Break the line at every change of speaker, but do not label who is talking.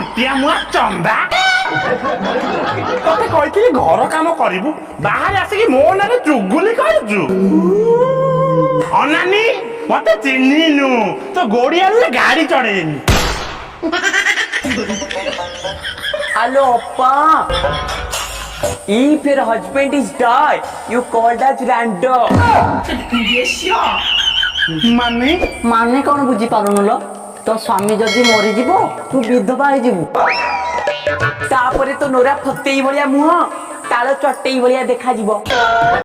ନଟିଆ ମୁଆ ଚନ୍ଦା ତତେ କହିଥିଲି ଘର କାମ କରିବୁ ବାହାରେ ଆସିକି ମୋ ନାଁରେ ଚୁଗୁଲି କରୁଛୁ ଅନାନି ମତେ ଚିହ୍ନିନୁ ତ ଗୋଡି ଆଣିଲେ ଗାଡି ଚଢେଇନି
Hello, Oppa. If your husband is died, you called us randa.
ମାନେ
ମାନେ କଣ ବୁଝି ପାରୁନୁ ଲ ତୋ ସ୍ୱାମୀ ଯଦି ମରିଯିବ ତୁ ବିଧବା ହେଇଯିବୁ
ତାପରେ ତ ନୋରା ଫତେଇ ଭଳିଆ ମୁହଁ ତାଳ ଚଟେଇ ଭଳିଆ ଦେଖାଯିବ